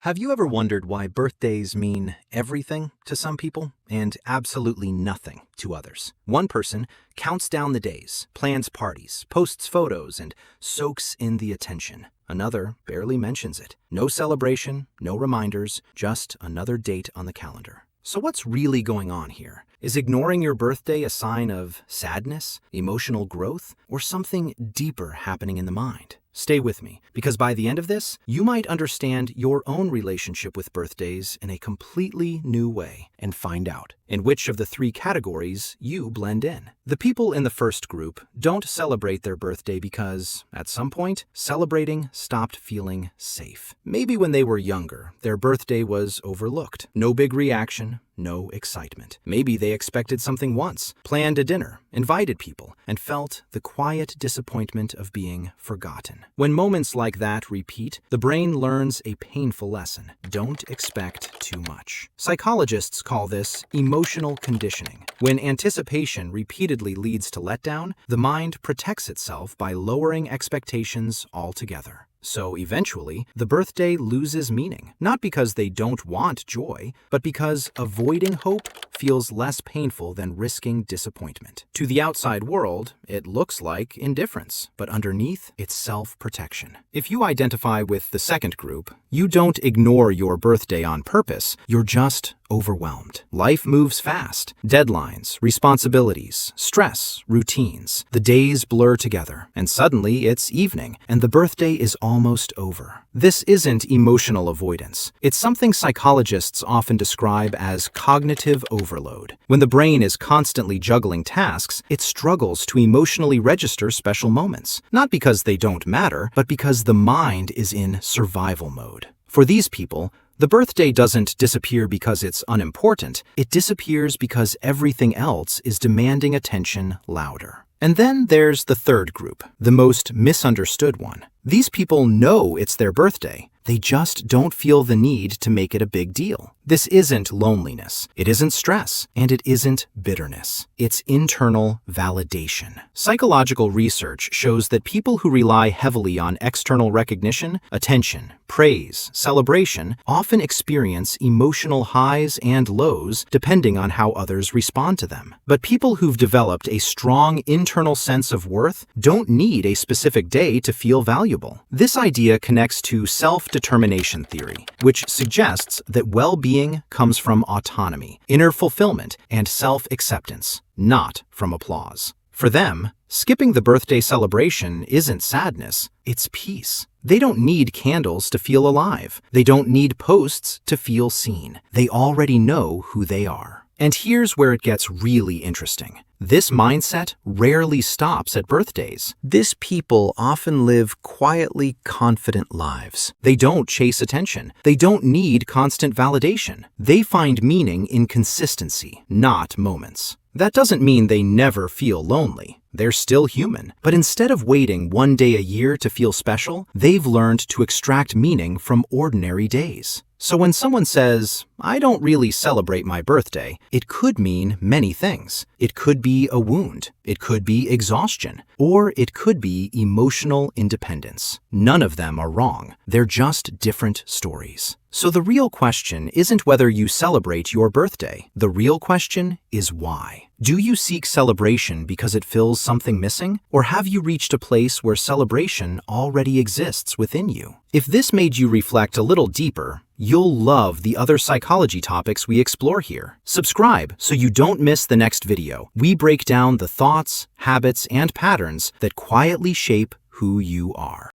Have you ever wondered why birthdays mean everything to some people and absolutely nothing to others? One person counts down the days, plans parties, posts photos, and soaks in the attention. Another barely mentions it. No celebration, no reminders, just another date on the calendar. So what's really going on here? Is ignoring your birthday a sign of sadness, emotional growth, or something deeper happening in the mind? Stay with me, because by the end of this, you might understand your own relationship with birthdays in a completely new way and find out in which of the three categories you blend in. The people in the first group don't celebrate their birthday because, at some point, celebrating stopped feeling safe. Maybe when they were younger, their birthday was overlooked. No big reaction, no excitement. Maybe they expected something once, planned a dinner, invited people, and felt the quiet disappointment of being forgotten. When moments like that repeat, the brain learns a painful lesson. Don't expect too much. Psychologists call this emotional conditioning. When anticipation repeatedly leads to letdown, the mind protects itself by lowering expectations altogether. So eventually, the birthday loses meaning, not because they don't want joy, but because avoiding hope feels less painful than risking disappointment. To the outside world, it looks like indifference, but underneath, it's self-protection. If you identify with the second group, you don't ignore your birthday on purpose, you're just overwhelmed. Life moves fast. Deadlines, responsibilities, stress, routines. The days blur together, and suddenly it's evening, and the birthday is almost over. This isn't emotional avoidance. It's something psychologists often describe as cognitive overload. When the brain is constantly juggling tasks, it struggles to emotionally register special moments. Not because they don't matter, but because the mind is in survival mode. For these people, the birthday doesn't disappear because it's unimportant. It disappears because everything else is demanding attention louder. And then there's the third group, the most misunderstood one. These people know it's their birthday. They just don't feel the need to make it a big deal. This isn't loneliness, it isn't stress, and it isn't bitterness. It's internal validation. Psychological research shows that people who rely heavily on external recognition, attention, praise, celebration, often experience emotional highs and lows depending on how others respond to them. But people who've developed a strong internal sense of worth don't need a specific day to feel valuable. This idea connects to self-determination theory, which suggests that well-being comes from autonomy, inner fulfillment, and self-acceptance, not from applause. For them, skipping the birthday celebration isn't sadness, it's peace. They don't need candles to feel alive. They don't need posts to feel seen. They already know who they are. And here's where it gets really interesting. This mindset rarely stops at birthdays. These people often live quietly confident lives. They don't chase attention. They don't need constant validation. They find meaning in consistency, not moments. That doesn't mean they never feel lonely. They're still human. But instead of waiting one day a year to feel special, they've learned to extract meaning from ordinary days. So when someone says, "I don't really celebrate my birthday," it could mean many things. It could be a wound. It could be exhaustion. Or it could be emotional independence. None of them are wrong. They're just different stories. So the real question isn't whether you celebrate your birthday. The real question is why. Do you seek celebration because it fills something missing? Or have you reached a place where celebration already exists within you? If this made you reflect a little deeper, you'll love the other psychology topics we explore here. Subscribe so you don't miss the next video. We break down the thoughts, habits, and patterns that quietly shape who you are.